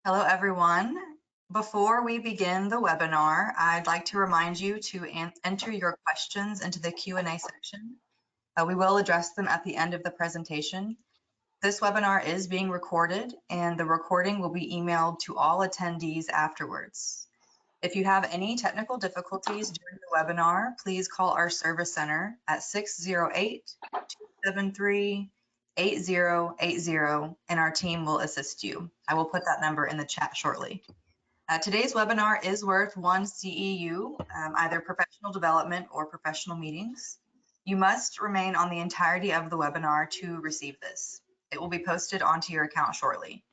Hello, everyone. Before we begin the webinar, I'd like to remind you to enter your questions into the Q&A section. We will address them at the end of the presentation. This webinar is being recorded, and the recording will be emailed to all attendees afterwards. If you have any technical difficulties during the webinar, please call our service center at 608-273-8080, and our team will assist you. I will put that number in the chat shortly. Today's webinar is worth 1 CEU, either professional development or professional meetings. You must remain on the entirety of the webinar to receive this. It will be posted onto your account shortly.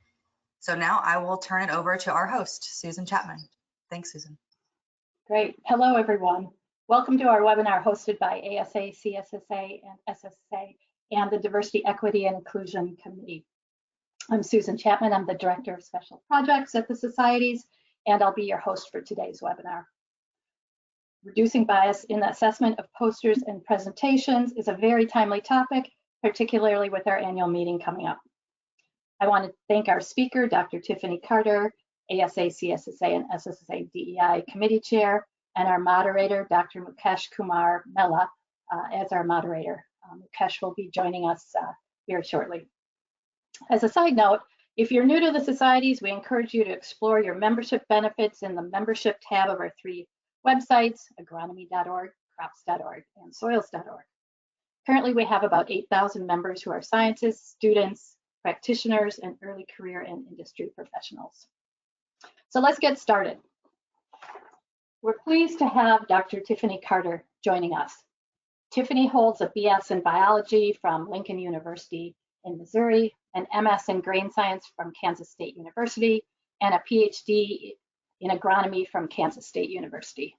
So now I will turn it over to our host, Susan Chapman. Thanks, Susan. Great. Hello, everyone. Welcome to our webinar hosted by ASA, CSSA, and SSA, and the Diversity, Equity, and Inclusion Committee. I'm Susan Chapman. I'm the Director of Special Projects at the Societies, and I'll be your host for today's webinar. Reducing bias in the assessment of posters and presentations is a very timely topic, particularly with our annual meeting coming up. I want to thank our speaker, Dr. Tiffany Carter, ASA, CSSA, and SSA DEI Committee Chair, and our moderator, Dr. Mukesh Kumar Mella, as our moderator. Mukesh will be joining us very shortly. As a side note, if you're new to the Societies, we encourage you to explore your membership benefits in the membership tab of our 3 websites, agronomy.org, crops.org, and soils.org. Currently, we have about 8,000 members who are scientists, students, practitioners, and early career and industry professionals. So let's get started. We're pleased to have Dr. Tiffany Carter joining us. Tiffany holds a BS in biology from Lincoln University in Missouri, an MS in grain science from Kansas State University, and a PhD in agronomy from Kansas State University.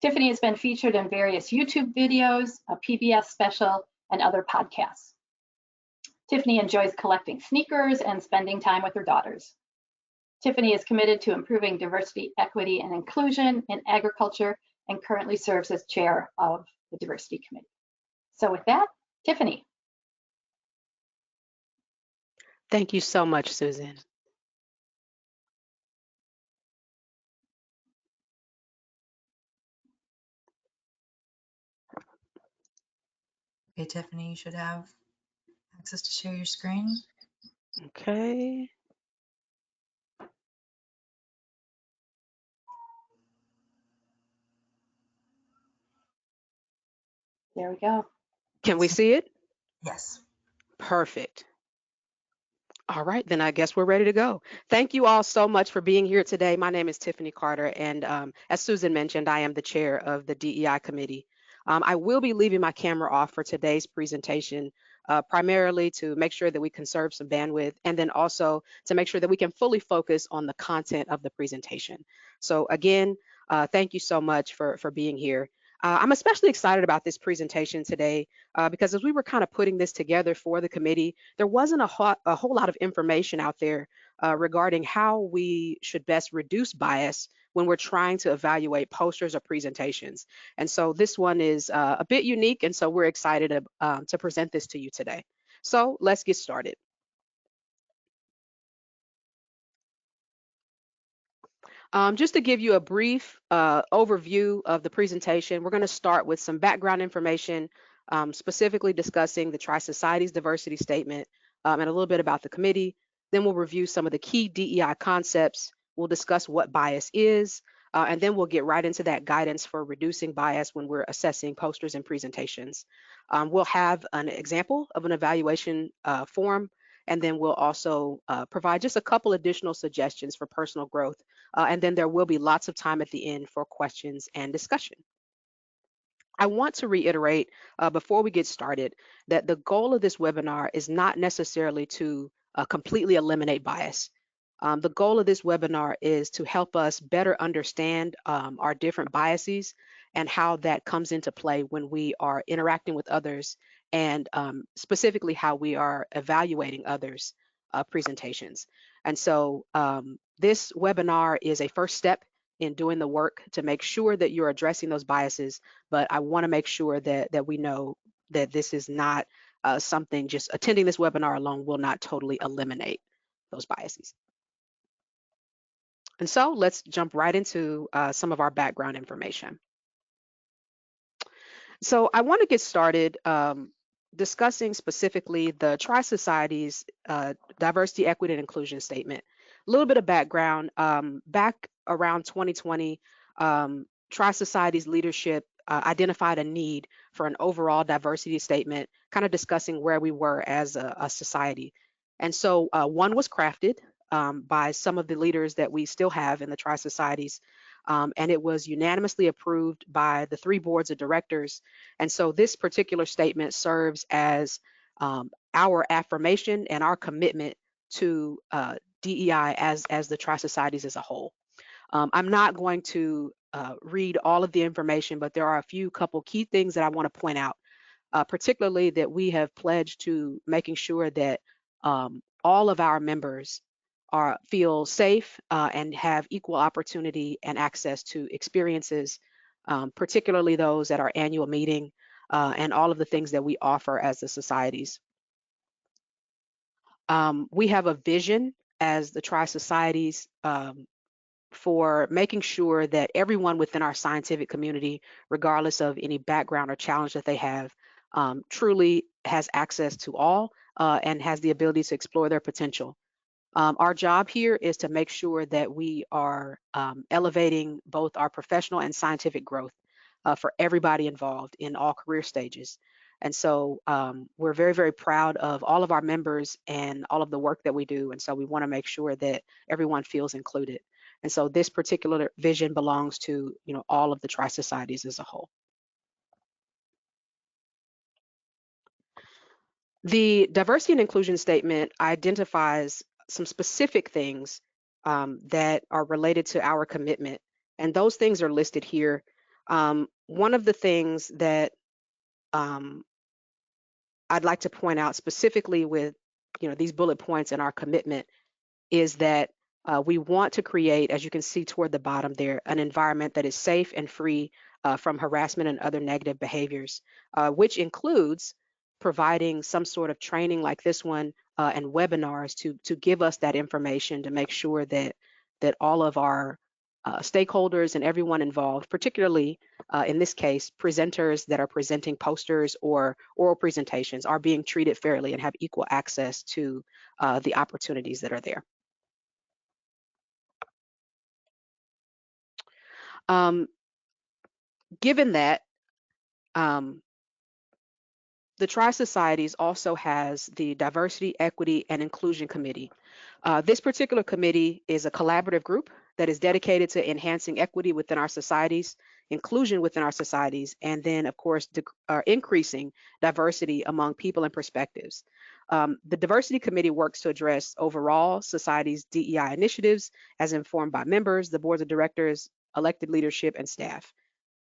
Tiffany has been featured in various YouTube videos, a PBS special, and other podcasts. Tiffany enjoys collecting sneakers and spending time with her daughters. Tiffany is committed to improving diversity, equity, and inclusion in agriculture and currently serves as chair of the Diversity Committee. So with that, Tiffany. Thank you so much, Susan. Okay, Tiffany, you should have access to share your screen. Okay. There we go. Can we see it? Yes. Perfect. All right, then I guess we're ready to go. Thank you all so much for being here today. My name is Tiffany Carter, and as Susan mentioned, I am the chair of the DEI committee. I will be leaving my camera off for today's presentation, primarily to make sure that we conserve some bandwidth, and then also to make sure that we can fully focus on the content of the presentation. So again, thank you so much for being here. I'm especially excited about this presentation today because as we were kind of putting this together for the committee, there wasn't a whole lot of information out there regarding how we should best reduce bias when we're trying to evaluate posters or presentations. And so this one is a bit unique, and so we're excited to present this to you today. So let's get started. Just to give you a brief overview of the presentation, we're going to start with some background information, specifically discussing the Tri-Societies diversity statement and a little bit about the committee. Then we'll review some of the key DEI concepts. We'll discuss what bias is, and then we'll get right into that guidance for reducing bias when we're assessing posters and presentations. We'll have an example of an evaluation form, and then we'll also provide just a couple additional suggestions for personal growth. And then there will be lots of time at the end for questions and discussion. I want to reiterate before we get started that the goal of this webinar is not necessarily to completely eliminate bias. The goal of this webinar is to help us better understand our different biases and how that comes into play when we are interacting with others, and specifically how we are evaluating others' presentations. And so this webinar is a first step in doing the work to make sure that you're addressing those biases, but I want to make sure that we know that this is not something, just attending this webinar alone will not totally eliminate those biases. And so let's jump right into some of our background information. So I want to get started discussing specifically the Tri-Society's Diversity, Equity, and Inclusion Statement. A little bit of background. Back around 2020, Tri-Society's leadership identified a need for an overall diversity statement, kind of discussing where we were as a society. And so one was crafted by some of the leaders that we still have in the Tri-Societies, and it was unanimously approved by the 3 boards of directors. And so this particular statement serves as our affirmation and our commitment to DEI as the Tri-Societies as a whole. I'm not going to read all of the information, but there are a few couple key things that I want to point out, particularly that we have pledged to making sure that all of our members feel safe and have equal opportunity and access to experiences, particularly those at our annual meeting and all of the things that we offer as the societies. We have a vision as the Tri-Societies for making sure that everyone within our scientific community, regardless of any background or challenge that they have, truly has access to all and has the ability to explore their potential. Our job here is to make sure that we are elevating both our professional and scientific growth for everybody involved in all career stages. And so we're very, very proud of all of our members and all of the work that we do. And so we want to make sure that everyone feels included. And so this particular vision belongs to, all of the Tri-Societies as a whole. The diversity and inclusion statement identifies some specific things that are related to our commitment, and those things are listed here. One of the things that I'd like to point out specifically with these bullet points and our commitment is that we want to create, as you can see toward the bottom there, an environment that is safe and free from harassment and other negative behaviors, which includes providing some sort of training like this one and webinars to give us that information to make sure that all of our stakeholders and everyone involved, particularly in this case, presenters that are presenting posters or oral presentations, are being treated fairly and have equal access to the opportunities that are there. Given that, the Tri-Societies also has the Diversity, Equity, and Inclusion Committee. This particular committee is a collaborative group that is dedicated to enhancing equity within our societies, inclusion within our societies, and then, of course, increasing diversity among people and perspectives. The Diversity Committee works to address overall society's DEI initiatives as informed by members, the boards of directors, elected leadership, and staff.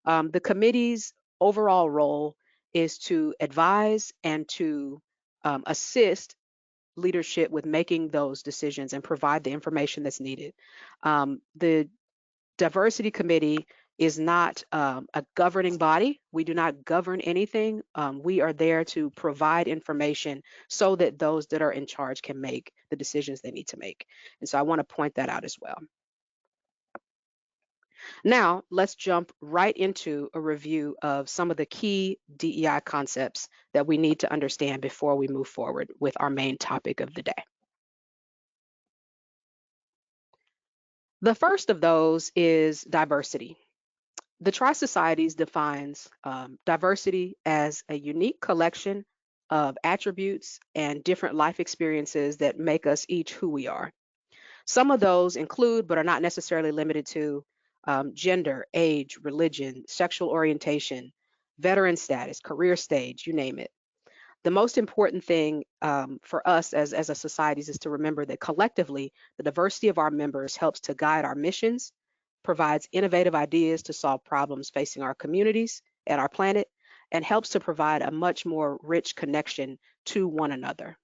The committee's overall role is to advise and to assist leadership with making those decisions and provide the information that's needed. The diversity committee is not a governing body. We do not govern anything. We are there to provide information so that those that are in charge can make the decisions they need to make. And so I want to point that out as well. Now, let's jump right into a review of some of the key DEI concepts that we need to understand before we move forward with our main topic of the day. The first of those is diversity. The Tri-Societies defines diversity as a unique collection of attributes and different life experiences that make us each who we are. Some of those include, but are not necessarily limited to, gender, age, religion, sexual orientation, veteran status, career stage, you name it. The most important thing for us as a society is to remember that collectively, the diversity of our members helps to guide our missions, provides innovative ideas to solve problems facing our communities and our planet, and helps to provide a much more rich connection to one another.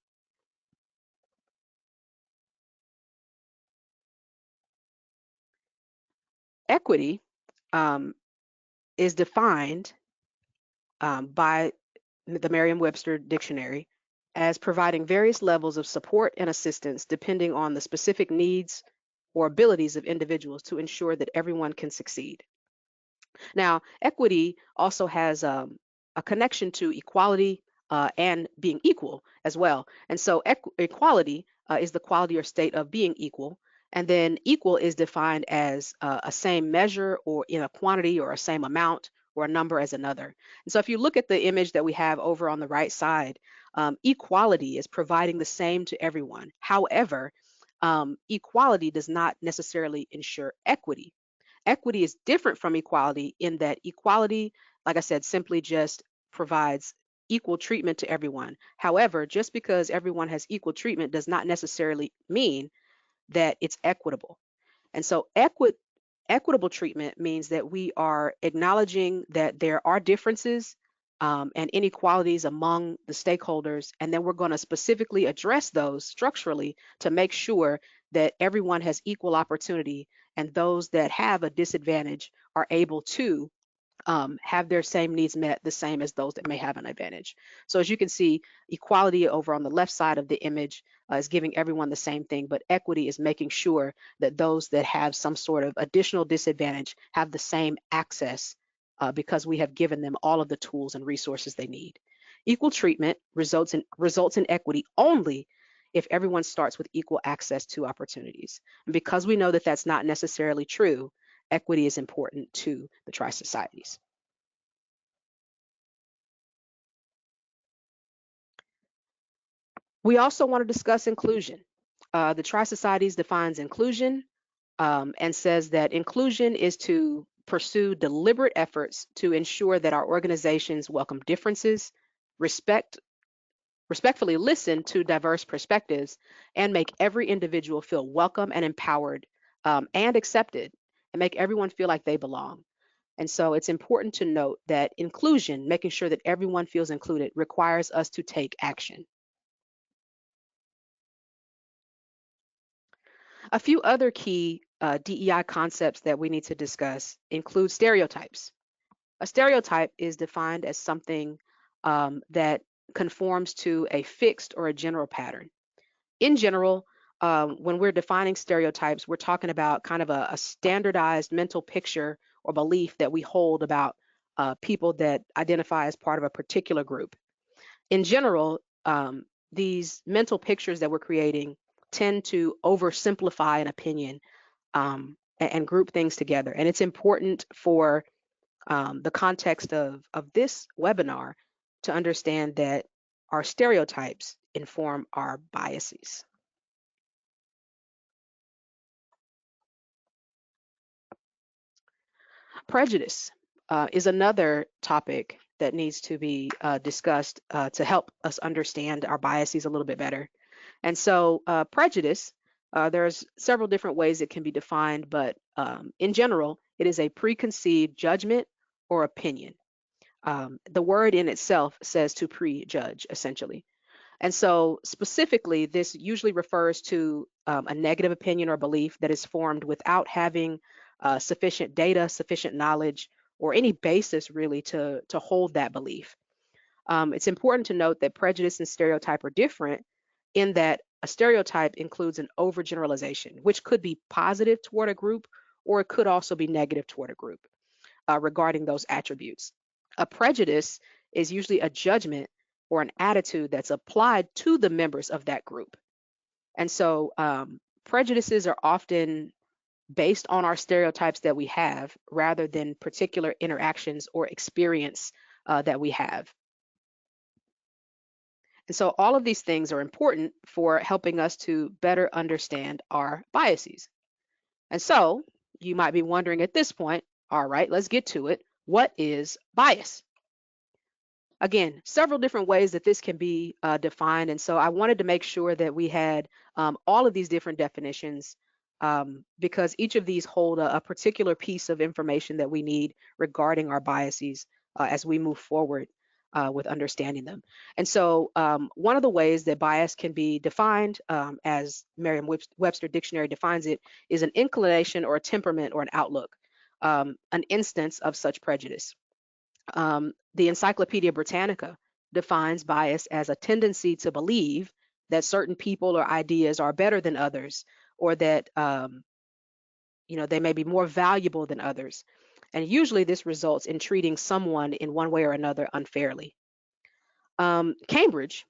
Equity is defined by the Merriam-Webster dictionary as providing various levels of support and assistance depending on the specific needs or abilities of individuals to ensure that everyone can succeed. Now, equity also has a connection to equality and being equal as well. And so equality is the quality or state of being equal. And then equal is defined as a same measure or in a quantity or a same amount or a number as another. And so if you look at the image that we have over on the right side, equality is providing the same to everyone. However, equality does not necessarily ensure equity. Equity is different from equality in that equality, like I said, simply just provides equal treatment to everyone. However, just because everyone has equal treatment does not necessarily mean that it's equitable. And so equitable treatment means that we are acknowledging that there are differences and inequalities among the stakeholders, and then we're going to specifically address those structurally to make sure that everyone has equal opportunity and those that have a disadvantage are able to have their same needs met the same as those that may have an advantage. So as you can see, equality over on the left side of the image is giving everyone the same thing, but equity is making sure that those that have some sort of additional disadvantage have the same access because we have given them all of the tools and resources they need. Equal treatment results in equity only if everyone starts with equal access to opportunities. And because we know that that's not necessarily true, equity is important to the Tri-Societies. We also want to discuss inclusion. The Tri-Societies defines inclusion and says that inclusion is to pursue deliberate efforts to ensure that our organizations welcome differences, respectfully listen to diverse perspectives, and make every individual feel welcome and empowered and accepted, and make everyone feel like they belong. And so it's important to note that inclusion, making sure that everyone feels included, requires us to take action. A few other key DEI concepts that we need to discuss include stereotypes. A stereotype is defined as something that conforms to a fixed or a general pattern. In general, when we're defining stereotypes, we're talking about kind of a standardized mental picture or belief that we hold about people that identify as part of a particular group. In general, these mental pictures that we're creating tend to oversimplify an opinion and group things together. And it's important for the context of this webinar to understand that our stereotypes inform our biases. Prejudice is another topic that needs to be discussed to help us understand our biases a little bit better. And so prejudice, there's several different ways it can be defined, but in general, it is a preconceived judgment or opinion. The word in itself says to prejudge, essentially. And so specifically, this usually refers to a negative opinion or belief that is formed without having sufficient data, sufficient knowledge, or any basis really to hold that belief. It's important to note that prejudice and stereotype are different in that a stereotype includes an overgeneralization, which could be positive toward a group, or it could also be negative toward a group regarding those attributes. A prejudice is usually a judgment or an attitude that's applied to the members of that group. And so prejudices are often based on our stereotypes that we have rather than particular interactions or experience that we have. And so all of these things are important for helping us to better understand our biases. And so you might be wondering at this point, all right, let's get to it. What is bias? Again, several different ways that this can be defined. And so I wanted to make sure that we had all of these different definitions because each of these hold a particular piece of information that we need regarding our biases as we move forward with understanding them. And so one of the ways that bias can be defined as Merriam-Webster Dictionary defines it is an inclination or a temperament or an outlook, an instance of such prejudice. The Encyclopedia Britannica defines bias as a tendency to believe that certain people or ideas are better than others, or that they may be more valuable than others. And usually this results in treating someone in one way or another unfairly. Cambridge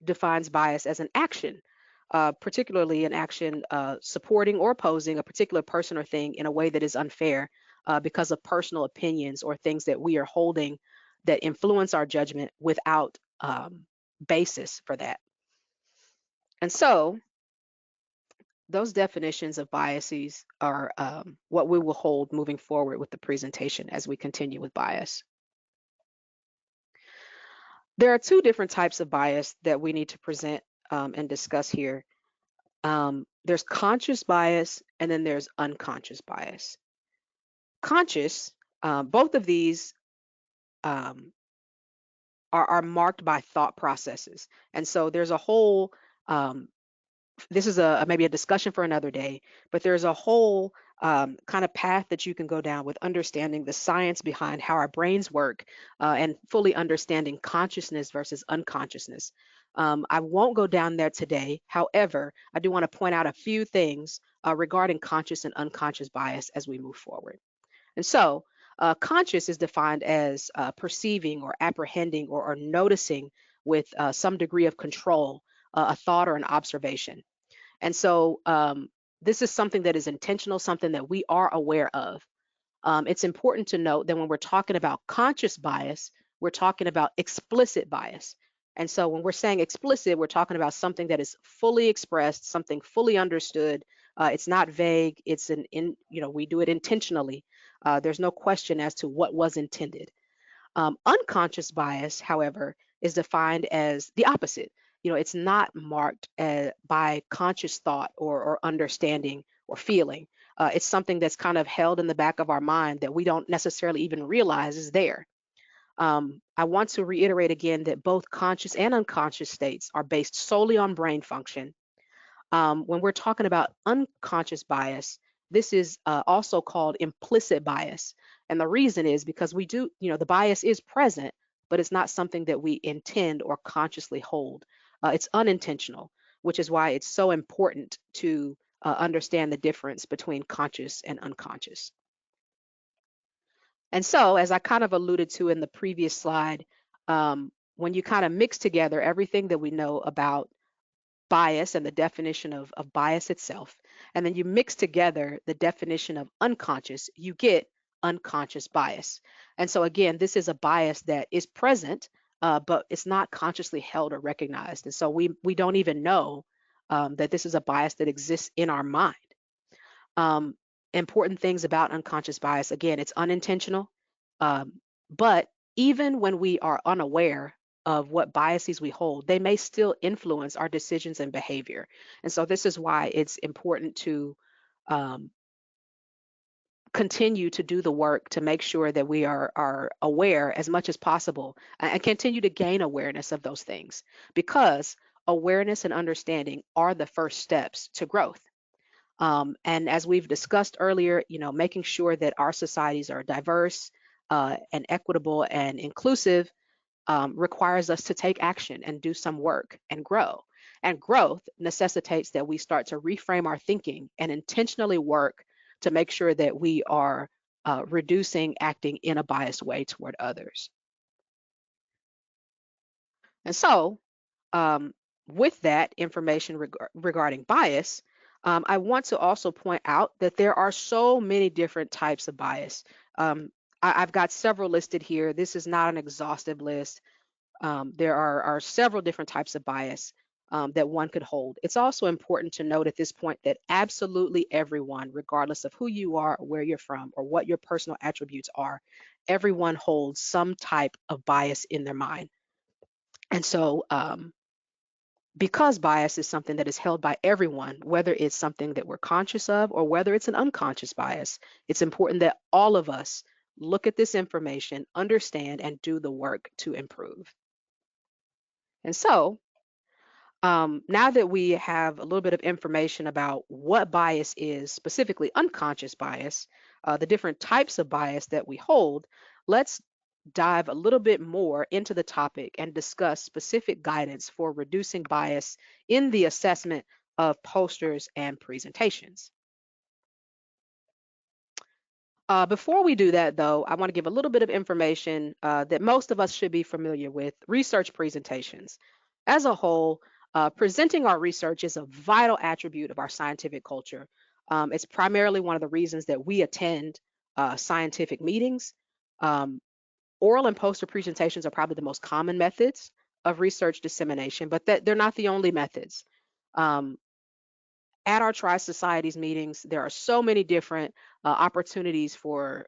defines bias as an action, particularly an action supporting or opposing a particular person or thing in a way that is unfair because of personal opinions or things that we are holding that influence our judgment without basis for that. And so those definitions of biases are what we will hold moving forward with the presentation as we continue with bias. There are two different types of bias that we need to present and discuss here. There's conscious bias and then there's unconscious bias. Conscious, both of these um, are marked by thought processes. And so there's a whole this is maybe a discussion for another day, but there's a whole kind of path that you can go down with understanding the science behind how our brains work and fully understanding consciousness versus unconsciousness. I won't go down there today. However, I do want to point out a few things regarding conscious and unconscious bias as we move forward. And so, conscious is defined as perceiving or apprehending or noticing with some degree of control a thought or an observation. And so, this is something that is intentional, something that we are aware of. It's important to note that when we're talking about conscious bias, we're talking about explicit bias. And so when we're saying explicit, we're talking about something that is fully expressed, something fully understood. It's not vague. We do it intentionally. There's no question as to what was intended. Unconscious bias, however, is defined as the opposite. It's not marked by conscious thought or understanding or feeling. It's something that's kind of held in the back of our mind that we don't necessarily even realize is there. I want to reiterate again that both conscious and unconscious states are based solely on brain function. When we're talking about unconscious bias, this is also called implicit bias. And the reason is because the bias is present, but it's not something that we intend or consciously hold. It's unintentional, which is why it's so important to understand the difference between conscious and unconscious. And so, as I kind of alluded to in the previous slide, when you kind of mix together everything that we know about bias and the definition of bias itself, and then you mix together the definition of unconscious, you get unconscious bias. And so again, this is a bias that is present, but it's not consciously held or recognized. And so we don't even know that this is a bias that exists in our mind. Important things about unconscious bias, again, it's unintentional, um, but even when we are unaware of what biases we hold, they may still influence our decisions and behavior. And so this is why it's important to um, continue to do the work to make sure that we are aware as much as possible and continue to gain awareness of those things, because awareness and understanding are the first steps to growth. And as we've discussed earlier, making sure that our societies are diverse and equitable and inclusive requires us to take action and do some work and grow. And growth necessitates that we start to reframe our thinking and intentionally work to make sure that we are reducing acting in a biased way toward others. And so, um, with that information regarding bias, I want to also point out that there are so many different types of bias. I've got several listed here. This is not an exhaustive list. There are several different types of bias that one could hold. It's also important to note at this point that absolutely everyone, regardless of who you are, or where you're from, or what your personal attributes are, everyone holds some type of bias in their mind. And so, because bias is something that is held by everyone, whether it's something that we're conscious of or whether it's an unconscious bias, it's important that all of us look at this information, understand, and do the work to improve. And so, now that we have a little bit of information about what bias is, specifically unconscious bias, the different types of bias that we hold, let's dive a little bit more into the topic and discuss specific guidance for reducing bias in the assessment of posters and presentations. Before we do that, though, I want to give a little bit of information that most of us should be familiar with: research presentations. As a whole, presenting our research is a vital attribute of our scientific culture. It's primarily one of the reasons that we attend scientific meetings. Um, Oral and poster presentations are probably the most common methods of research dissemination, but that they're not the only methods. Um, at our Tri-Societies meetings, there are so many different opportunities for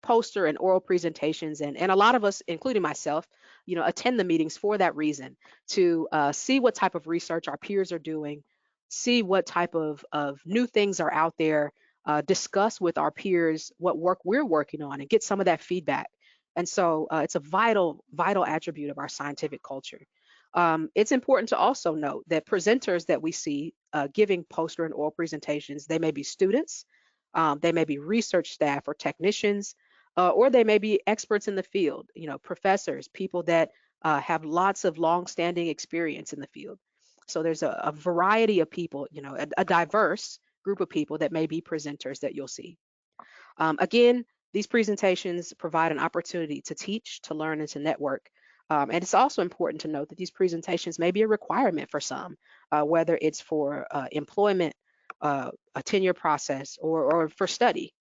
poster and oral presentations, and a lot of us, including myself, attend the meetings for that reason, to see what type of research our peers are doing, see what type of new things are out there, discuss with our peers what work we're working on, and get some of that feedback. And so it's a vital attribute of our scientific culture. It's important to also note that presenters that we see giving poster and oral presentations, they may be students, they may be research staff or technicians, or they may be experts in the field, professors, people that have lots of long-standing experience in the field. So there's a variety of people, a diverse group of people that may be presenters that you'll see. Again, these presentations provide an opportunity to teach, to learn, and to network. And it's also important to note that these presentations may be a requirement for some, whether it's for employment, a tenure process, or for study.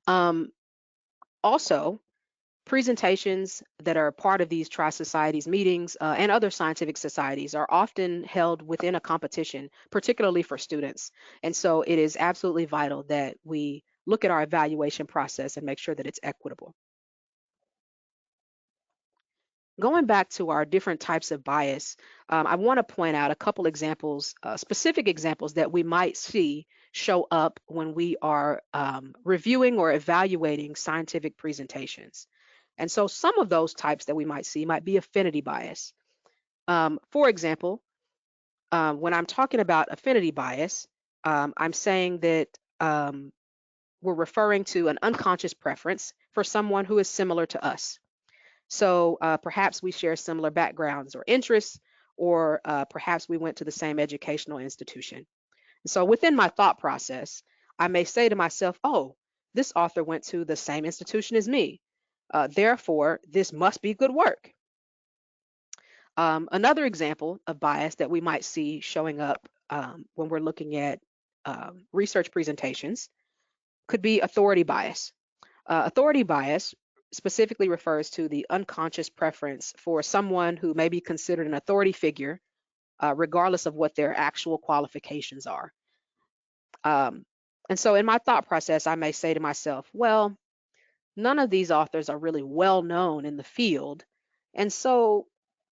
Um, Also, presentations that are part of these Tri-Societies meetings and other scientific societies are often held within a competition, particularly for students. And so it is absolutely vital that we look at our evaluation process and make sure that it's equitable. Going back to our different types of bias, I want to point out a couple examples, specific examples that we might see show up when we are reviewing or evaluating scientific presentations. And so some of those types that we might see might be affinity bias. For example, when I'm talking about affinity bias, I'm saying that we're referring to an unconscious preference for someone who is similar to us. So perhaps we share similar backgrounds or interests, or perhaps we went to the same educational institution. So within my thought process, I may say to myself, oh, this author went to the same institution as me. Therefore, this must be good work. Another example of bias that we might see showing up when we're looking at research presentations could be authority bias. Authority bias specifically refers to the unconscious preference for someone who may be considered an authority figure, regardless of what their actual qualifications are. Um, and so in my thought process, I may say to myself, well, none of these authors are really well known in the field, and so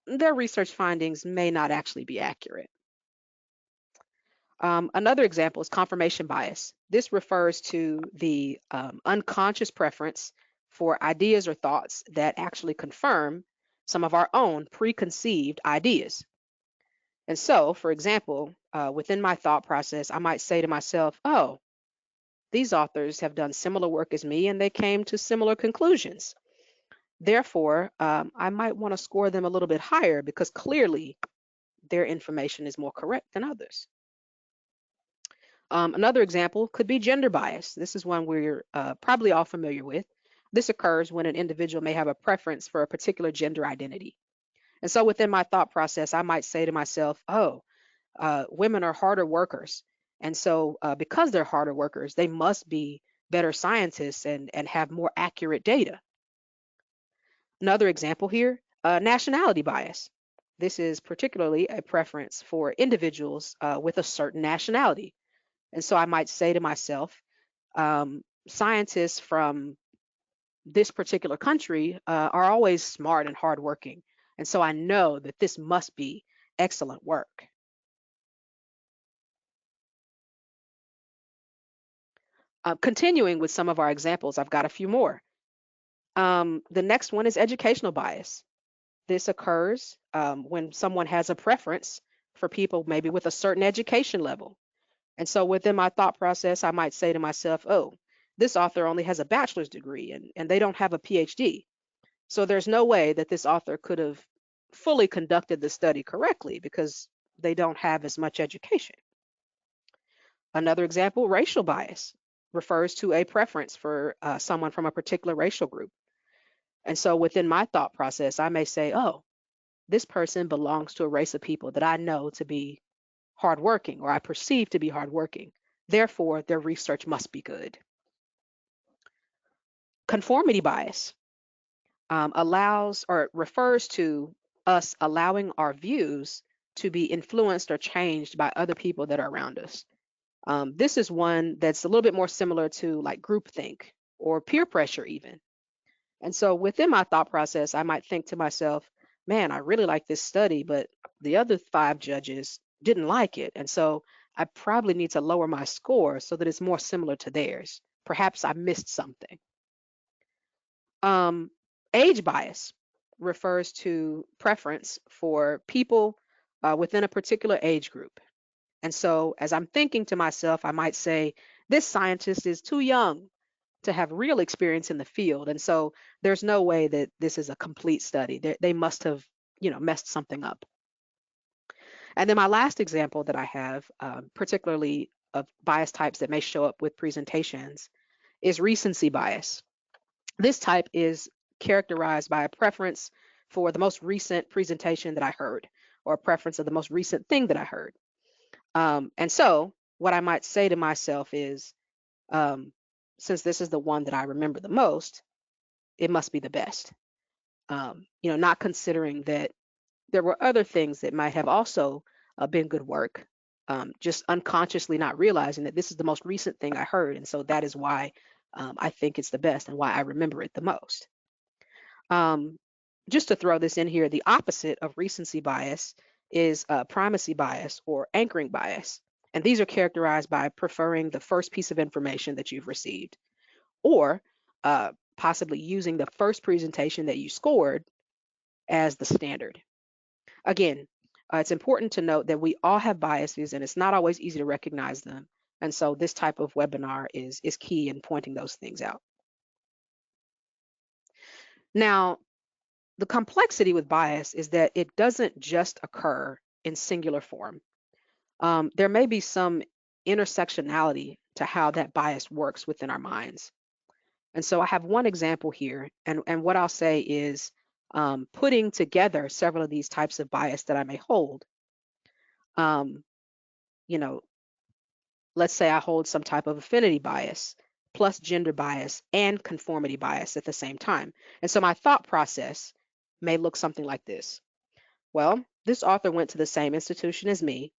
their research findings may not actually be accurate. Another example is confirmation bias. This refers to the unconscious preference for ideas or thoughts that actually confirm some of our own preconceived ideas. And so, for example, within my thought process, I might say to myself, oh, these authors have done similar work as me and they came to similar conclusions. Therefore, I might want to score them a little bit higher because clearly their information is more correct than others. Another example could be gender bias. This is one we're probably all familiar with. This occurs when an individual may have a preference for a particular gender identity. And so within my thought process, I might say to myself, oh, women are harder workers. And so because they're harder workers, they must be better scientists and have more accurate data. Another example here, nationality bias. This is particularly a preference for individuals with a certain nationality. And so I might say to myself, scientists from this particular country are always smart and hardworking. And so I know that this must be excellent work. Continuing with some of our examples, I've got a few more. The next one is educational bias. This occurs when someone has a preference for people maybe with a certain education level. And so within my thought process, I might say to myself, oh, this author only has a bachelor's degree and they don't have a PhD. So there's no way that this author could have fully conducted the study correctly because they don't have as much education. Another example, racial bias. refers to a preference for someone from a particular racial group. And so within my thought process, I may say, oh, this person belongs to a race of people that I know to be hardworking or I perceive to be hardworking. Therefore, their research must be good. Conformity bias allows or refers to us allowing our views to be influenced or changed by other people that are around us. This is one that's a little bit more similar to like groupthink or peer pressure, even. And so within my thought process, I might think to myself, man, I really like this study, but the other 5 judges didn't like it. And so I probably need to lower my score so that it's more similar to theirs. Perhaps I missed something. Um, Age bias refers to preference for people within a particular age group. And so as I'm thinking to myself, I might say, this scientist is too young to have real experience in the field. And so there's no way that this is a complete study. They must have, messed something up. And then my last example that I have, particularly of bias types that may show up with presentations, is recency bias. This type is characterized by a preference for the most recent presentation that I heard, or a preference of the most recent thing that I heard. And so what I might say to myself is, since this is the one that I remember the most, it must be the best. Not considering that there were other things that might have also been good work, just unconsciously not realizing that this is the most recent thing I heard. And so that is why I think it's the best and why I remember it the most. Just to throw this in here, the opposite of recency bias is primacy bias or anchoring bias. And these are characterized by preferring the first piece of information that you've received, or possibly using the first presentation that you scored as the standard. Again, it's important to note that we all have biases and it's not always easy to recognize them. And so this type of webinar is key in pointing those things out. Now, the complexity with bias is that it doesn't just occur in singular form. There may be some intersectionality to how that bias works within our minds. And so I have one example here, and what I'll say is putting together several of these types of bias that I may hold. Um, you know, let's say I hold some type of affinity bias plus gender bias and conformity bias at the same time. And so my thought process may look something like this. Well, this author went to the same institution as me,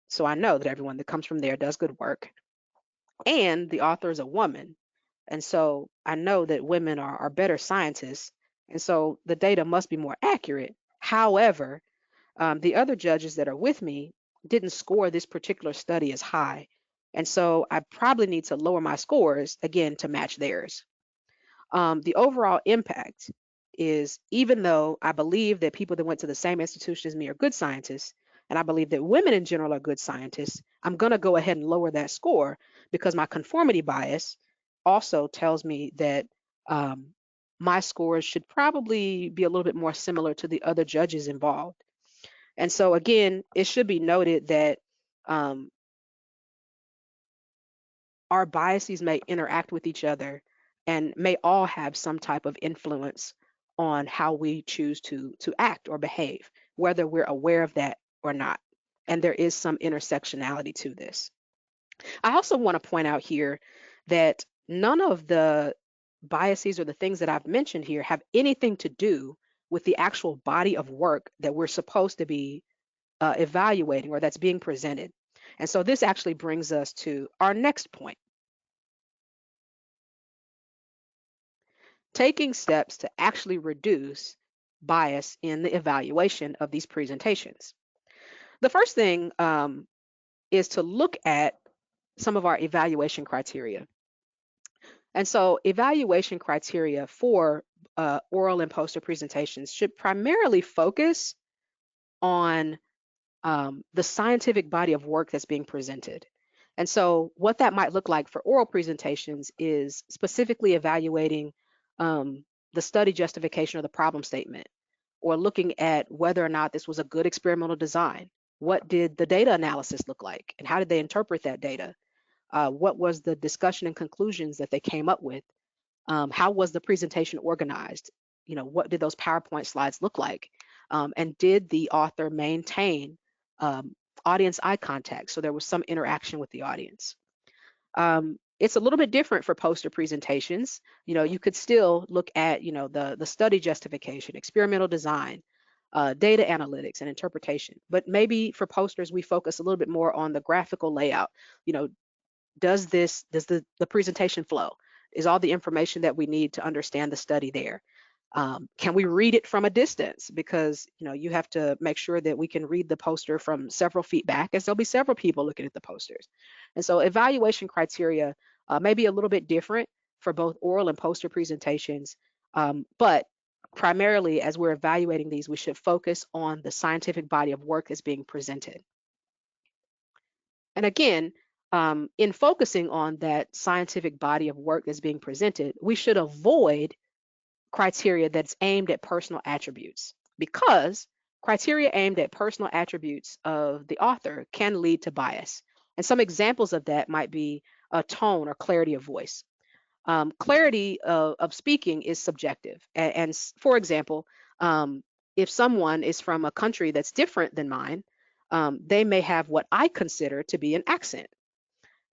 so I know that everyone that comes from there does good work. And the author is a woman, and so I know that women are better scientists, and so the data must be more accurate. However, the other judges that are with me didn't score this particular study as high, and so I probably need to lower my scores again to match theirs. The overall impact is, even though I believe that people that went to the same institution as me are good scientists, and I believe that women in general are good scientists, I'm going to go ahead and lower that score because my conformity bias also tells me that my scores should probably be a little bit more similar to the other judges involved. And so again, it should be noted that um, our biases may interact with each other and may all have some type of influence on how we choose to act or behave, whether we're aware of that or not. And there is some intersectionality to this. I also want to point out here that none of the biases or the things that I've mentioned here have anything to do with the actual body of work that we're supposed to be evaluating or that's being presented. And so this actually brings us to our next point. Taking steps to actually reduce bias in the evaluation of these presentations. The first thing is to look at some of our evaluation criteria. And so evaluation criteria for oral and poster presentations should primarily focus on the scientific body of work that's being presented. And so what that might look like for oral presentations is specifically evaluating the study justification or the problem statement, or looking at whether or not this was a good experimental design. What did the data analysis look like? And how did they interpret that data? What was the discussion and conclusions that they came up with? How was the presentation organized? What did those PowerPoint slides look like? And did the author maintain audience eye contact? So there was some interaction with the audience. It's a little bit different for poster presentations. You could still look at, the study justification, experimental design, data analytics and interpretation. But maybe for posters, we focus a little bit more on the graphical layout. You know, does the presentation flow? Is all the information that we need to understand the study there? Can we read it from a distance? Because you have to make sure that we can read the poster from several feet back, as there'll be several people looking at the posters. And so evaluation criteria may be a little bit different for both oral and poster presentations, but primarily as we're evaluating these, we should focus on the scientific body of work that's being presented. And again, in focusing on that scientific body of work that's being presented, we should avoid criteria that's aimed at personal attributes, because criteria aimed at personal attributes of the author can lead to bias. And some examples of that might be a tone or clarity of voice. Clarity of speaking is subjective. For example, if someone is from a country that's different than mine, they may have what I consider to be an accent.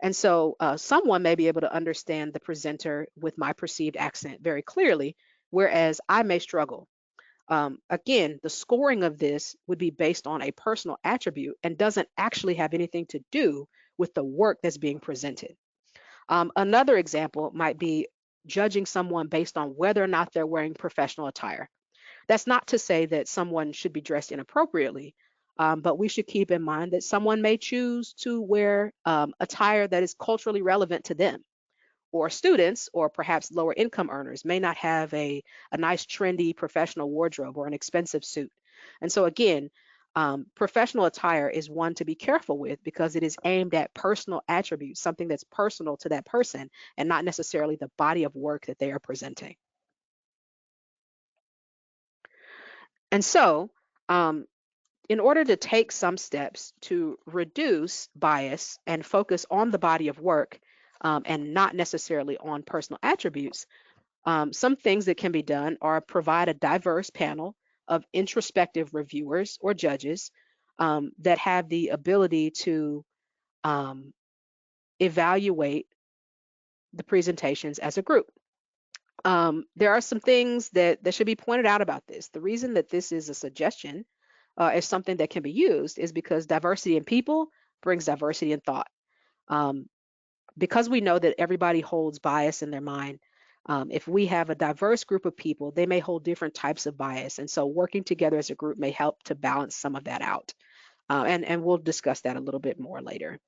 And so someone may be able to understand the presenter with my perceived accent very clearly, whereas I may struggle. Again, the scoring of this would be based on a personal attribute and doesn't actually have anything to do with the work that's being presented. Another example might be judging someone based on whether or not they're wearing professional attire. That's not to say that someone should be dressed inappropriately, but we should keep in mind that someone may choose to wear attire that is culturally relevant to them. Or students, or perhaps lower income earners, may not have a nice, trendy professional wardrobe or an expensive suit. And so, again, professional attire is one to be careful with because it is aimed at personal attributes, something that's personal to that person, and not necessarily the body of work that they are presenting. And so, in order to take some steps to reduce bias and focus on the body of work and not necessarily on personal attributes, some things that can be done are provide a diverse panel of introspective reviewers or judges that have the ability to um, evaluate the presentations as a group. There are some things that should be pointed out about this. The reason that this is a suggestion is something that can be used is because diversity in people brings diversity in thought. Um, because we know that everybody holds bias in their mind, if we have a diverse group of people, they may hold different types of bias. And so working together as a group may help to balance some of that out. And we'll discuss that a little bit more later.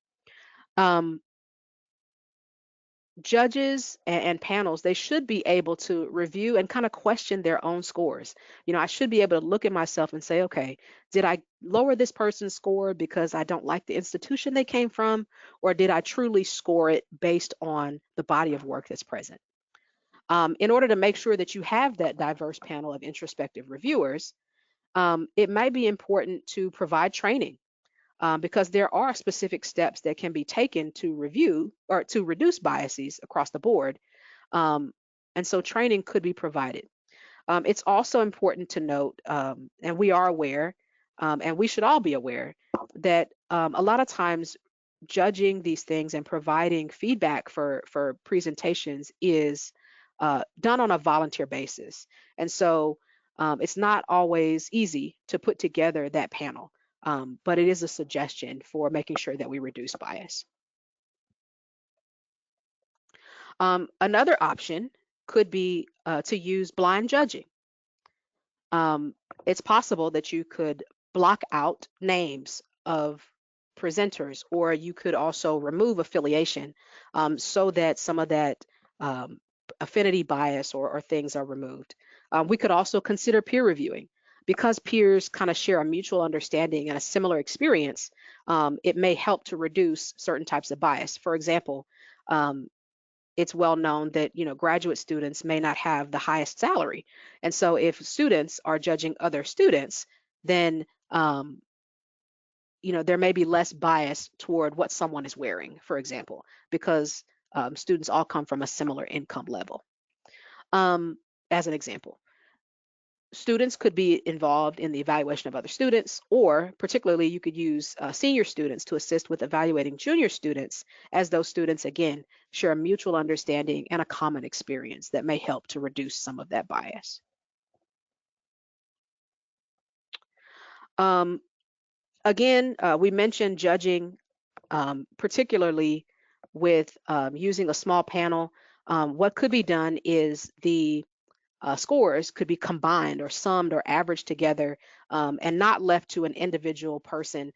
Judges and panels, they should be able to review and kind of question their own scores. I should be able to look at myself and say, okay, did I lower this person's score because I don't like the institution they came from, or did I truly score it based on the body of work that's present? In order to make sure that you have that diverse panel of introspective reviewers, it might be important to provide training because there are specific steps that can be taken to review or to reduce biases across the board. And so training could be provided. It's also important to note, and we are aware, and we should all be aware, that a lot of times judging these things and providing feedback for presentations is done on a volunteer basis. And so it's not always easy to put together that panel. But it is a suggestion for making sure that we reduce bias. Another option could be to use blind judging. It's possible that you could block out names of presenters, or you could also remove affiliation so that some of that um, affinity bias or things are removed. We could also consider peer reviewing. Because peers kind of share a mutual understanding and a similar experience, it may help to reduce certain types of bias. For example, it's well known that graduate students may not have the highest salary, and so if students are judging other students, then there may be less bias toward what someone is wearing, for example, because students all come from a similar income level. As an example, students could be involved in the evaluation of other students, or particularly you could use senior students to assist with evaluating junior students, as those students, again, share a mutual understanding and a common experience that may help to reduce some of that bias. Again, we mentioned judging, particularly with using a small panel. What could be done is the scores could be combined or summed or averaged together, and not left to an individual person,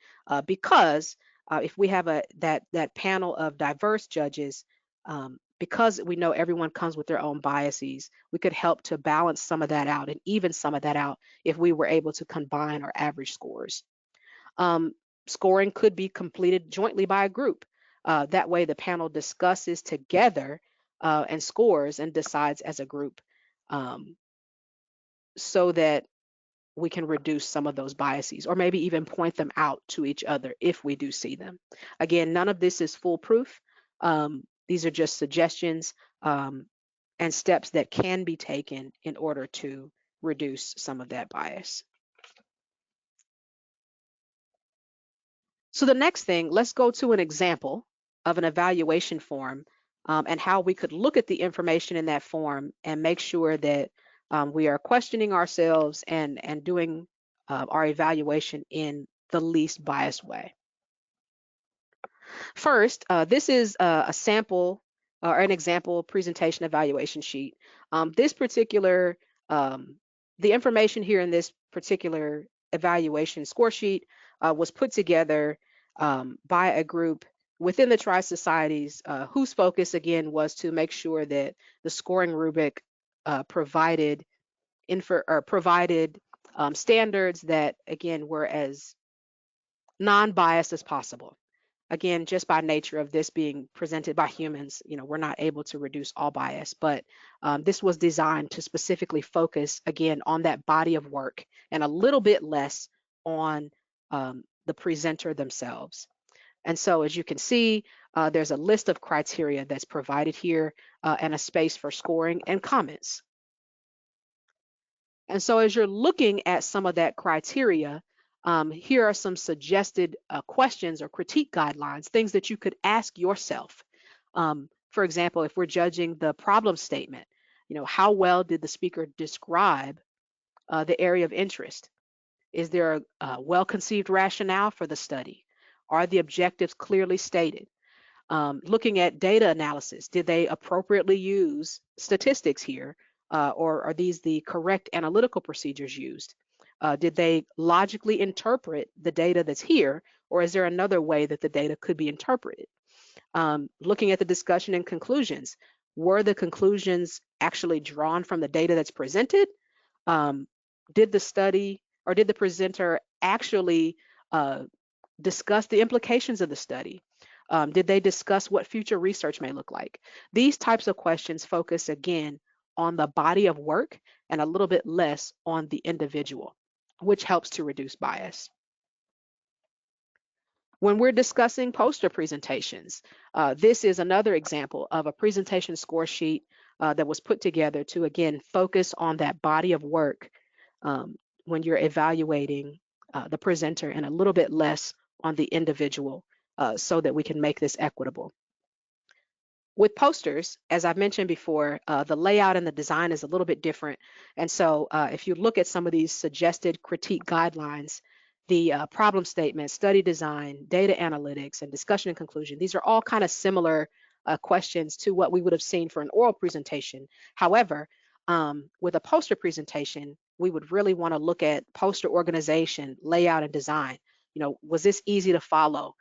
because if we have that panel of diverse judges, because we know everyone comes with their own biases, we could help to balance some of that out and even some of that out if we were able to combine or average scores. Um, Scoring could be completed jointly by a group. That way the panel discusses together and scores and decides as a group, um, so that we can reduce some of those biases, or maybe even point them out to each other if we do see them. Again, none of this is foolproof. These are just suggestions, and steps that can be taken in order to reduce some of that bias. So the next thing, let's go to an example of an evaluation form, and how we could look at the information in that form and make sure that we are questioning ourselves and doing our evaluation in the least biased way. First, this is a sample or an example presentation evaluation sheet. This particular, um, the information here in this particular evaluation score sheet was put together by a group within the Tri-Societies, whose focus again was to make sure that the scoring rubric provided standards that again were as non-biased as possible. Again, just by nature of this being presented by humans, we're not able to reduce all bias, but this was designed to specifically focus again on that body of work and a little bit less on the presenter themselves. And so as you can see, there's a list of criteria that's provided here, and a space for scoring and comments. And so as you're looking at some of that criteria, here are some suggested questions or critique guidelines, things that you could ask yourself. For example, if we're judging the problem statement, how well did the speaker describe the area of interest? Is there a well-conceived rationale for the study? Are the objectives clearly stated? Looking at data analysis, did they appropriately use statistics here? Or are these the correct analytical procedures used? Did they logically interpret the data that's here, or is there another way that the data could be interpreted? Looking at the discussion and conclusions, were the conclusions actually drawn from the data that's presented? Did the study or did the presenter actually discuss the implications of the study? Did they discuss what future research may look like? These types of questions focus again on the body of work and a little bit less on the individual, which helps to reduce bias. When we're discussing poster presentations, this is another example of a presentation score sheet that was put together to, again, focus on that body of work when you're evaluating the presenter and a little bit less on the individual, so that we can make this equitable. With posters, as I've mentioned before, the layout and the design is a little bit different. And so if you look at some of these suggested critique guidelines, the problem statement, study design, data analytics, and discussion and conclusion, these are all kind of similar questions to what we would have seen for an oral presentation. However, with a poster presentation, we would really want to look at poster organization, layout, and design. Was this easy to follow?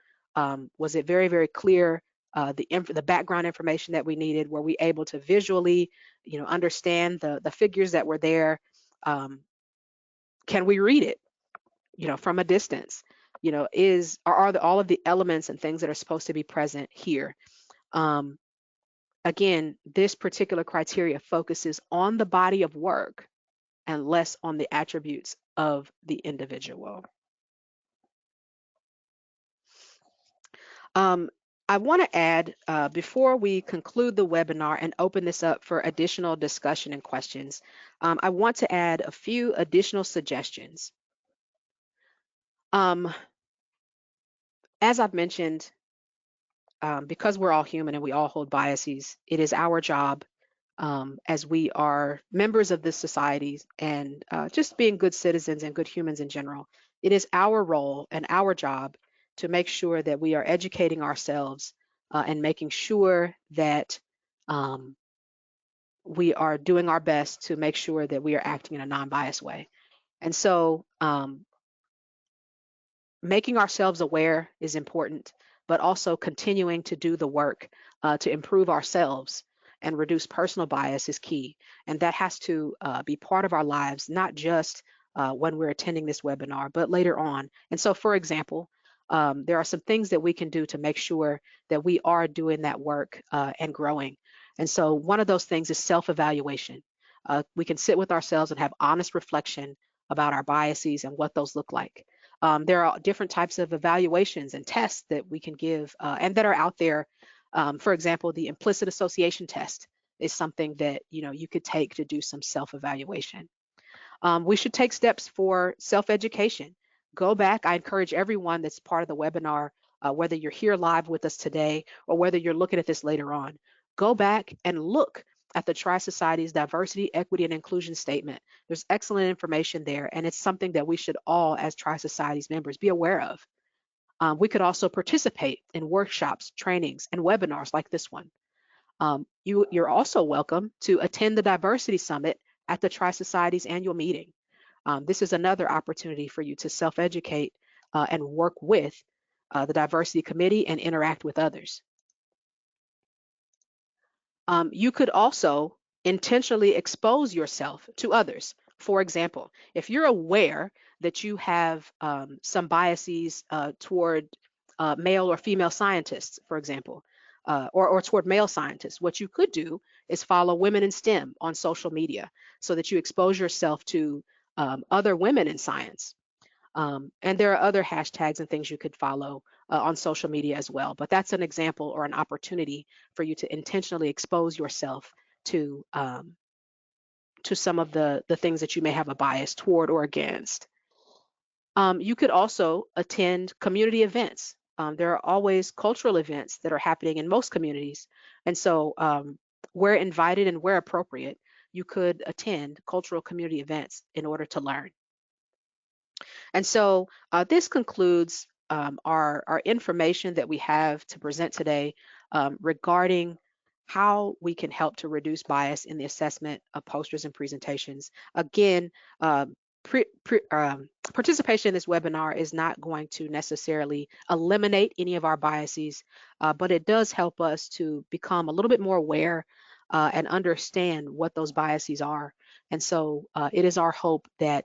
Was it very, very clear? The background information that we needed, were we able to visually, understand the figures that were there? Can we read it, from a distance? Are all of the elements and things that are supposed to be present here? Again, this particular criteria focuses on the body of work and less on the attributes of the individual. I want to add, before we conclude the webinar and open this up for additional discussion and questions, I want to add a few additional suggestions. As I've mentioned, because we're all human and we all hold biases, it is our job, as we are members of this society and just being good citizens and good humans in general, it is our role and our job to make sure that we are educating ourselves and making sure that um, we are doing our best to make sure that we are acting in a non-biased way. And so making ourselves aware is important, but also continuing to do the work to improve ourselves and reduce personal bias is key. And that has to be part of our lives, not just when we're attending this webinar, but later on. And so, for example, there are some things that we can do to make sure that we are doing that work and growing. And so one of those things is self-evaluation. We can sit with ourselves and have honest reflection about our biases and what those look like. There are different types of evaluations and tests that we can give and that are out there. For example, the implicit association test is something that you could take to do some self-evaluation. We should take steps for self-education. Go back. I encourage everyone that's part of the webinar, whether you're here live with us today or whether you're looking at this later on, go back and look at the Tri-Society's Diversity, Equity, and Inclusion Statement. There's excellent information there, and it's something that we should all, as Tri-Society's members, be aware of. We could also participate in workshops, trainings, and webinars like this one. You're also welcome to attend the Diversity Summit at the Tri-Society's annual meeting. This is another opportunity for you to self-educate and work with the Diversity Committee and interact with others. You could also intentionally expose yourself to others. For example, if you're aware that you have some biases toward male or female scientists, for example, or toward male scientists, what you could do is follow women in STEM on social media so that you expose yourself to other women in science. And there are other hashtags and things you could follow on social media as well. But that's an example or an opportunity for you to intentionally expose yourself to some of the things that you may have a bias toward or against. You could also attend community events. There are always cultural events that are happening in most communities. And so where invited and where appropriate, you could attend cultural community events in order to learn. And so this concludes our information that we have to present today regarding how we can help to reduce bias in the assessment of posters and presentations. Again, participation in this webinar is not going to necessarily eliminate any of our biases, but it does help us to become a little bit more aware and understand what those biases are. And so it is our hope that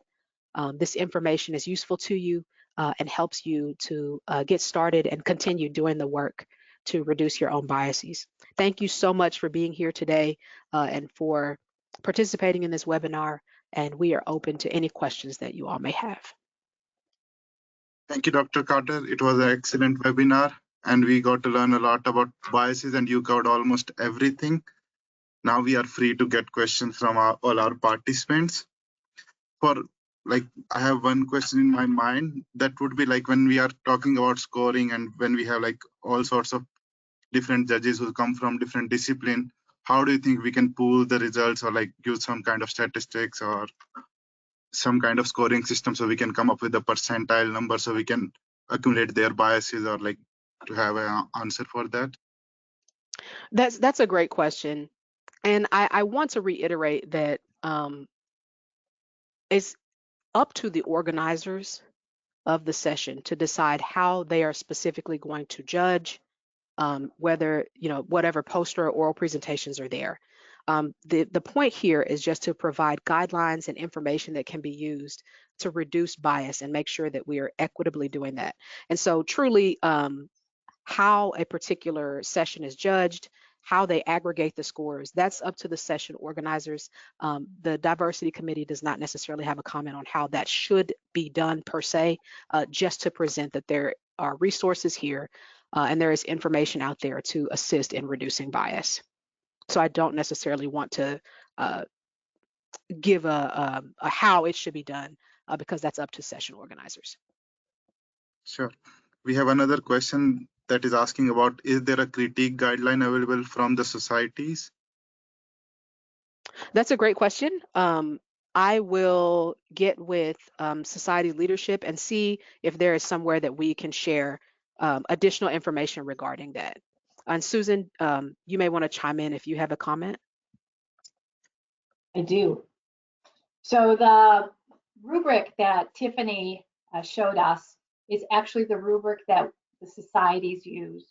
this information is useful to you and helps you to get started and continue doing the work to reduce your own biases. Thank you so much for being here today and for participating in this webinar, and we are open to any questions that you all may have. Thank you, Dr. Carter. It was an excellent webinar, and we got to learn a lot about biases, and you covered almost everything. Now we are free to get questions from all our participants. I have one question in my mind that would be like when we are talking about scoring and when we have like all sorts of different judges who come from different discipline, how do you think we can pool the results or like use some kind of statistics or some kind of scoring system so we can come up with a percentile number so we can accumulate their biases or like to have an answer for that? That's a great question. And I want to reiterate that it's up to the organizers of the session to decide how they are specifically going to judge whether, whatever poster or oral presentations are there. The point here is just to provide guidelines and information that can be used to reduce bias and make sure that we are equitably doing that. And so truly, how a particular session is judged, how they aggregate the scores, that's up to the session organizers. The diversity committee does not necessarily have a comment on how that should be done per se, just to present that there are resources here and there is information out there to assist in reducing bias. So I don't necessarily want to give a how it should be done because that's up to session organizers. Sure. We have another question that is asking about, is there a critique guideline available from the societies? That's a great question. I will get with society leadership and see if there is somewhere that we can share additional information regarding that. And Susan, you may want to chime in if you have a comment. I do. So the rubric that Tiffany showed us is actually the rubric that the societies use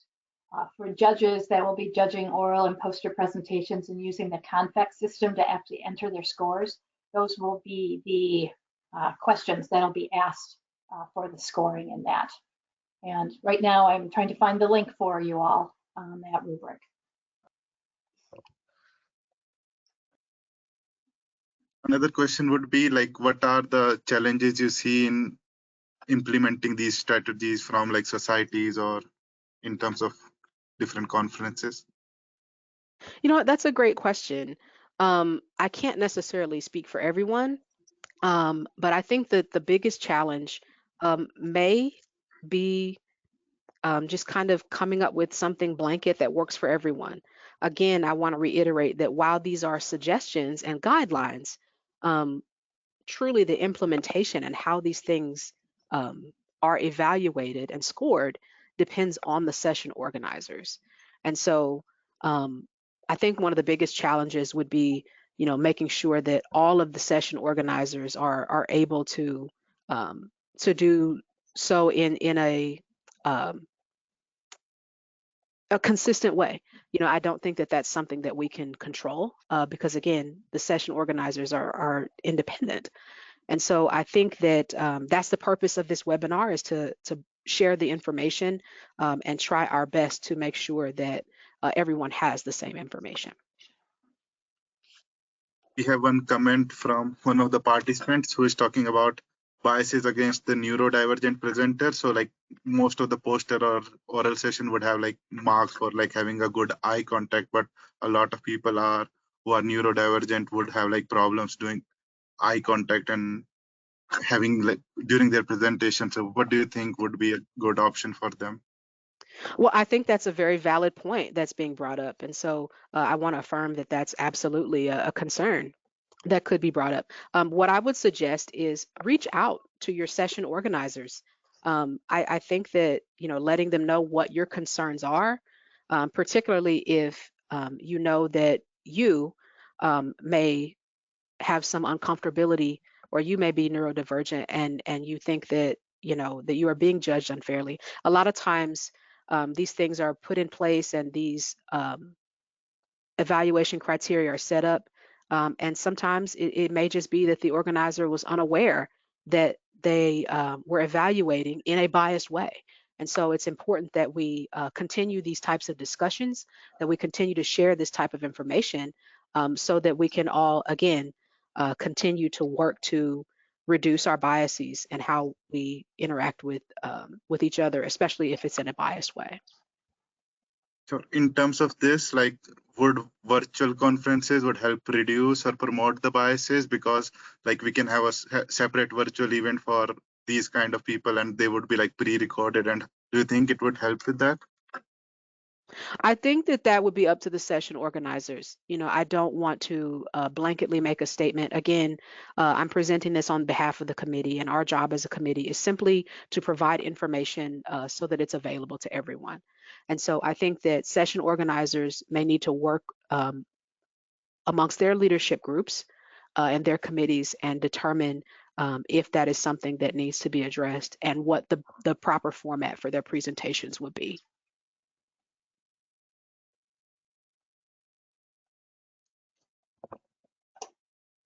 for judges that will be judging oral and poster presentations and using the Confex system to actually enter their scores. Those will be the questions that'll be asked for the scoring in that. And right now I'm trying to find the link for you all on that rubric. Another question would be like, what are the challenges you see in implementing these strategies from like societies or in terms of different conferences? You know what? That's a great question. I can't necessarily speak for everyone, but I think that the biggest challenge may be just kind of coming up with something blanket that works for everyone. Again, I want to reiterate that while these are suggestions and guidelines, um, truly the implementation and how these things are evaluated and scored depends on the session organizers. And so I think one of the biggest challenges would be, making sure that all of the session organizers are able to do so in a consistent way. I don't think that that's something that we can control because again, the session organizers are independent. And so I think that that's the purpose of this webinar, is to share the information and try our best to make sure that everyone has the same information. We have one comment from one of the participants who is talking about biases against the neurodivergent presenter. So like most of the poster or oral session would have like marks for like having a good eye contact, but a lot of people who are neurodivergent would have like problems doing eye contact and having like during their presentation. So what do you think would be a good option for them? Well, I think that's a very valid point that's being brought up. And so I want to affirm that that's absolutely a concern that could be brought up. What I would suggest is reach out to your session organizers. I think that, letting them know what your concerns are, particularly if you know that you may have some uncomfortability, or you may be neurodivergent and you think that that you are being judged unfairly. A lot of times these things are put in place and these evaluation criteria are set up, and sometimes it may just be that the organizer was unaware that they were evaluating in a biased way. And so it's important that we continue these types of discussions, that we continue to share this type of information, so that we can all, again, continue to work to reduce our biases and how we interact with each other, especially if it's in a biased way. So in terms of this, like, would virtual conferences would help reduce or promote the biases, because like we can have a separate virtual event for these kind of people and they would be like pre-recorded, and do you think it would help with that? I think that that would be up to the session organizers. I don't want to blanketly make a statement. Again, I'm presenting this on behalf of the committee, and our job as a committee is simply to provide information so that it's available to everyone. And so I think that session organizers may need to work amongst their leadership groups and their committees and determine if that is something that needs to be addressed and what the proper format for their presentations would be.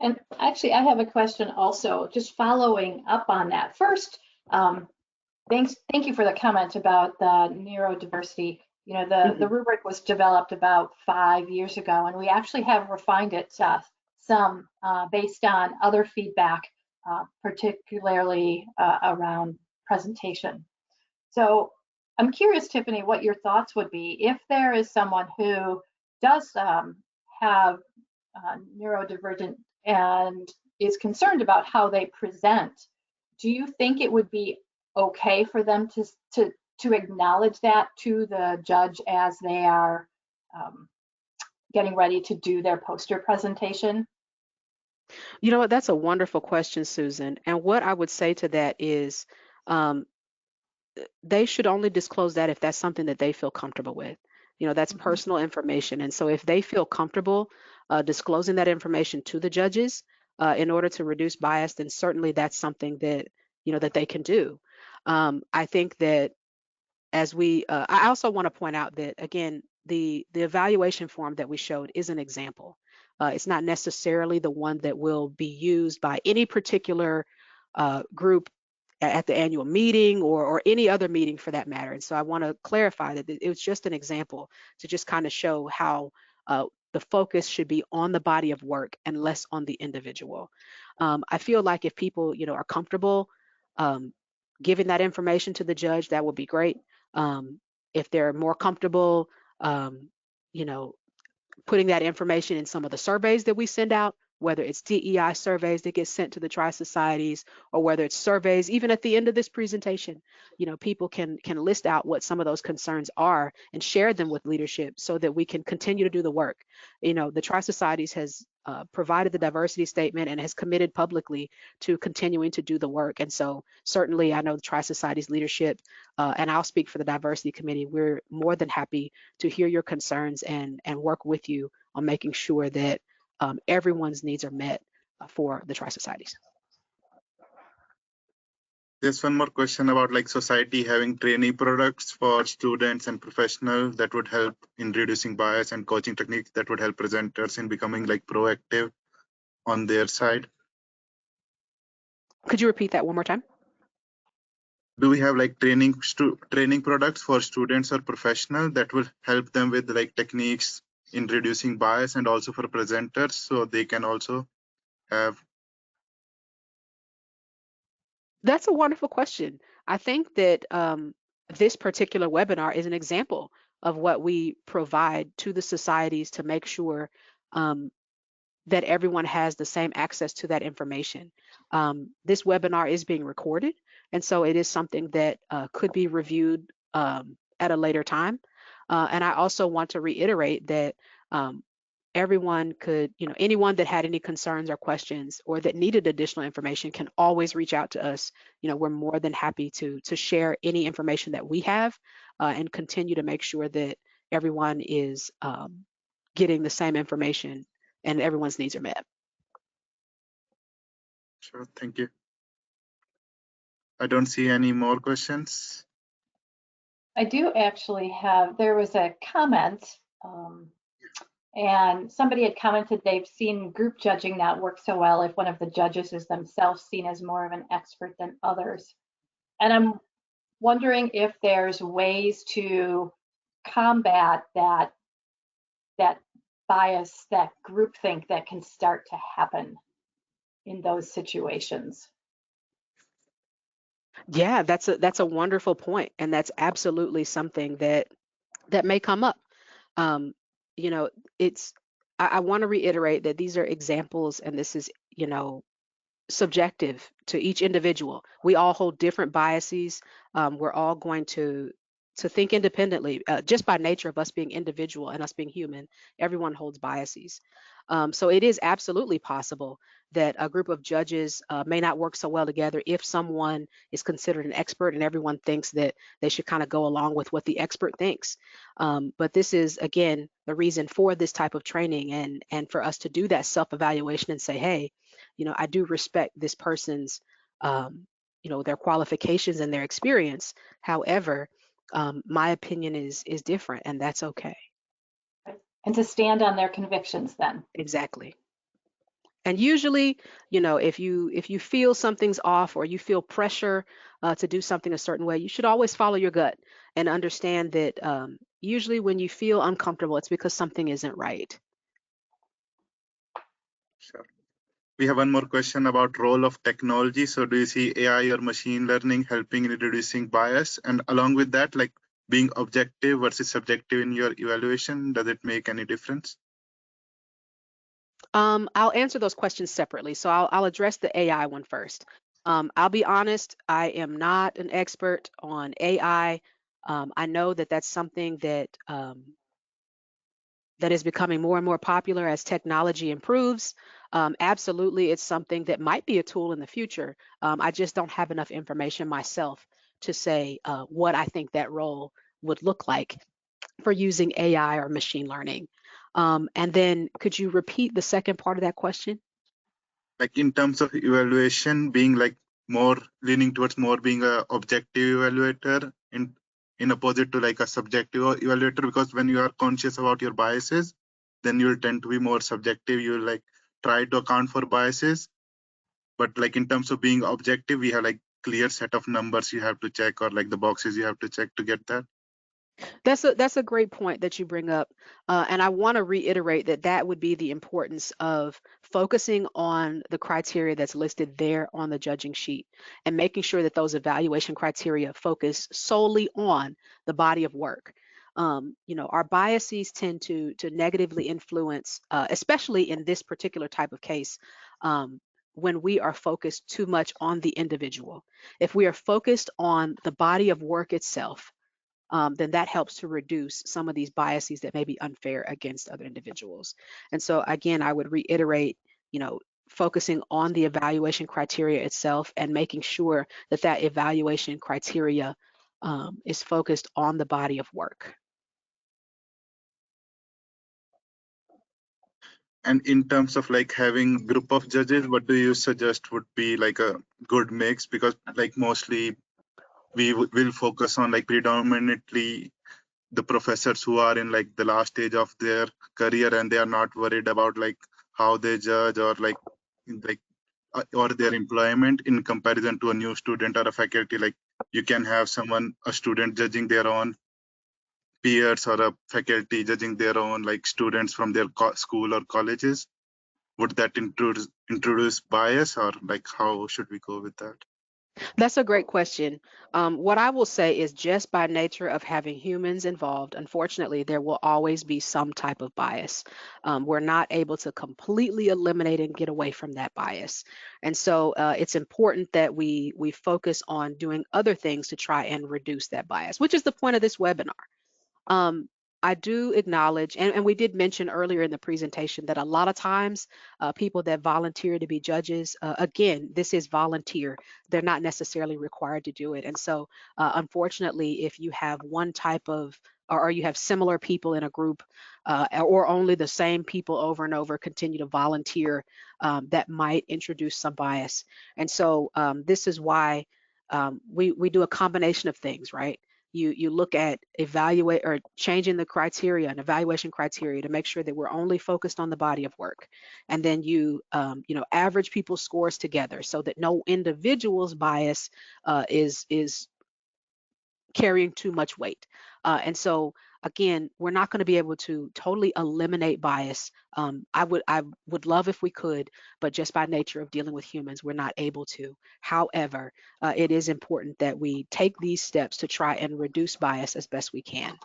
And actually, I have a question also, just following up on that. First, thank you for the comment about the neurodiversity. The rubric was developed about 5 years ago, and we actually have refined it some based on other feedback, particularly around presentation. So I'm curious, Tiffany, what your thoughts would be if there is someone who does have neurodivergent and is concerned about how they present. Do you think it would be okay for them to acknowledge that to the judge as they are getting ready to do their poster presentation? You know what? That's a wonderful question, Susan. And what I would say to that is um, they should only disclose that if that's something that they feel comfortable with. You know, that's Mhm. personal information. And so if they feel comfortable disclosing that information to the judges in order to reduce bias, then certainly that's something that, you know, that they can do. I think that I also want to point out that, again, the evaluation form that we showed is an example. It's not necessarily the one that will be used by any particular group at the annual meeting or any other meeting for that matter. And so I want to clarify that it was just an example to just kind of show how the focus should be on the body of work and less on the individual. I feel like if people, you know, are comfortable um, giving that information to the judge, that would be great. Um, if they're more comfortable, um, you know, putting that information in some of the surveys that we send out, whether it's DEI surveys that get sent to the Tri-Societies or whether it's surveys, even at the end of this presentation, you know, people can list out what some of those concerns are and share them with leadership so that we can continue to do the work. You know, the Tri-Societies has provided the diversity statement and has committed publicly to continuing to do the work. And so certainly I know the Tri-Societies leadership, and I'll speak for the diversity committee, we're more than happy to hear your concerns and work with you on making sure that everyone's needs are met for the Tri-Societies. There's one more question about like society having trainee products for students and professionals that would help in reducing bias and coaching techniques that would help presenters in becoming like proactive on their side. Could you repeat that one more time? Do we have like training products for students or professionals that will help them with like techniques in reducing bias and also for presenters so they can also have? That's a wonderful question. I think that this particular webinar is an example of what we provide to the societies to make sure that everyone has the same access to that information. This webinar is being recorded, and so it is something that could be reviewed at a later time. And I also want to reiterate that everyone could, you know, anyone that had any concerns or questions or that needed additional information can always reach out to us. You know, we're more than happy to share any information that we have and continue to make sure that everyone is getting the same information and everyone's needs are met. Sure, thank you. I don't see any more questions. I do actually have, there was a comment, and somebody had commented they've seen group judging not work so well if one of the judges is themselves seen as more of an expert than others. And I'm wondering if there's ways to combat that bias, that groupthink that can start to happen in those situations. Yeah, that's a wonderful point, and that's absolutely something that may come up. You know, I want to reiterate that these are examples, and this is, you know, subjective to each individual. We all hold different biases. We're all going to think independently, just by nature of us being individual and us being human. Everyone holds biases. So it is absolutely possible that a group of judges may not work so well together if someone is considered an expert and everyone thinks that they should kind of go along with what the expert thinks. But this is, again, the reason for this type of training and for us to do that self-evaluation and say, hey, you know, I do respect this person's, you know, their qualifications and their experience. However, my opinion is different, and that's okay. And to stand on their convictions then. Exactly. And usually, you know, if you feel something's off or you feel pressure to do something a certain way, you should always follow your gut and understand that usually when you feel uncomfortable, it's because something isn't right. Sure. We have one more question about role of technology. So do you see AI or machine learning helping in reducing bias? And along with that, like being objective versus subjective in your evaluation? Does it make any difference? I'll answer those questions separately. So I'll address the AI one first. I'll be honest, I am not an expert on AI. I know that that's something that that is becoming more and more popular as technology improves. Absolutely, it's something that might be a tool in the future. I just don't have enough information myself to say what I think that role would look like for using AI or machine learning. And then could you repeat the second part of that question? Like in terms of evaluation, being like more leaning towards more being a objective evaluator in opposite to like a subjective evaluator, because when you are conscious about your biases, then you'll tend to be more subjective. You'll like try to account for biases, but like in terms of being objective, we have like clear set of numbers you have to check, or like the boxes you have to check to get that. That's a great point that you bring up, and I want to reiterate that that would be the importance of focusing on the criteria that's listed there on the judging sheet, and making sure that those evaluation criteria focus solely on the body of work. Our biases tend to negatively influence, especially in this particular type of case. When we are focused too much on the individual. If we are focused on the body of work itself, then that helps to reduce some of these biases that may be unfair against other individuals. And so again, I would reiterate, focusing on the evaluation criteria itself and making sure that that evaluation criteria is focused on the body of work. And in terms of like having group of judges, what do you suggest would be like a good mix? Because like mostly we will focus on like predominantly the professors who are in like the last stage of their career, and they are not worried about like how they judge or like or their employment in comparison to a new student or a faculty. Like you can have a student judging their own peers, or a faculty judging their own like students from their school or colleges. Would that introduce bias, or like how should we go with that? That's a great question. What I will say is just by nature of having humans involved, unfortunately, there will always be some type of bias. We're not able to completely eliminate and get away from that bias. And so it's important that we focus on doing other things to try and reduce that bias, which is the point of this webinar. I do acknowledge, and we did mention earlier in the presentation that a lot of times people that volunteer to be judges, again, this is volunteer. They're not necessarily required to do it. And so unfortunately, if you have one type of, or you have similar people in a group, or only the same people over and over continue to volunteer, that might introduce some bias. And so this is why we do a combination of things, right? You look at evaluate or changing the criteria and evaluation criteria to make sure that we're only focused on the body of work, and then you average people's scores together so that no individual's bias is carrying too much weight. And so again, we're not going to be able to totally eliminate bias. I would love if we could, but just by nature of dealing with humans, we're not able to. However, it is important that we take these steps to try and reduce bias as best we can.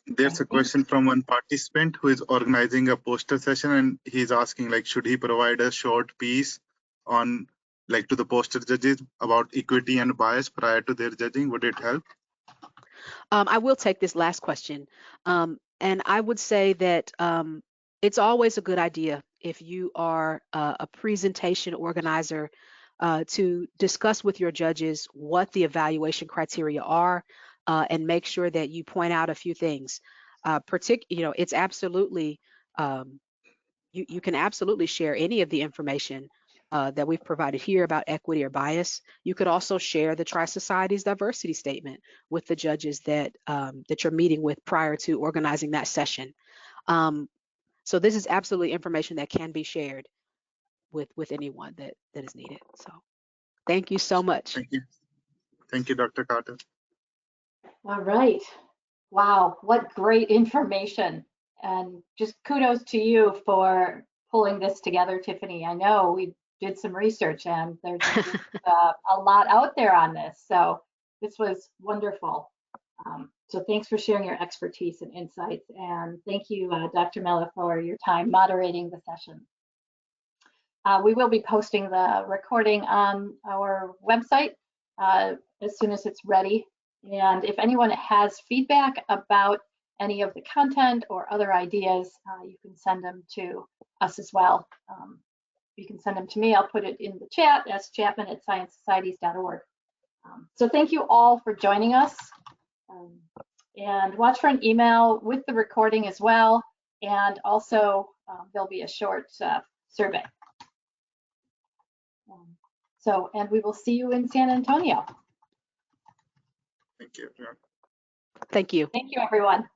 There's a question from one participant who is organizing a poster session, and he's asking like, should he provide a short piece on like to the poster judges about equity and bias prior to their judging? Would it help? I will take this last question. And I would say that it's always a good idea if you are a presentation organizer to discuss with your judges what the evaluation criteria are, and make sure that you point out a few things. It's absolutely, you can absolutely share any of the information that we've provided here about equity or bias. You could also share the Tri-Society's diversity statement with the judges that you're meeting with prior to organizing that session. So this is absolutely information that can be shared with anyone that is needed. So thank you so much. Thank you. Thank you, Dr. Carter. All right. Wow, what great information. And just kudos to you for pulling this together, Tiffany. I know we did some research and there's a lot out there on this. So This was wonderful. So thanks for sharing your expertise and insights. And thank you, Dr. Mella, for your time moderating the session. We will be posting the recording on our website as soon as it's ready. And if anyone has feedback about any of the content or other ideas, you can send them to us as well. You can send them to me. I'll put it in the chat, scchapman@sciencesocieties.org. So thank you all for joining us. And watch for an email with the recording as well. And also there'll be a short survey. And we will see you in San Antonio. Thank you. Thank you. Thank you, everyone.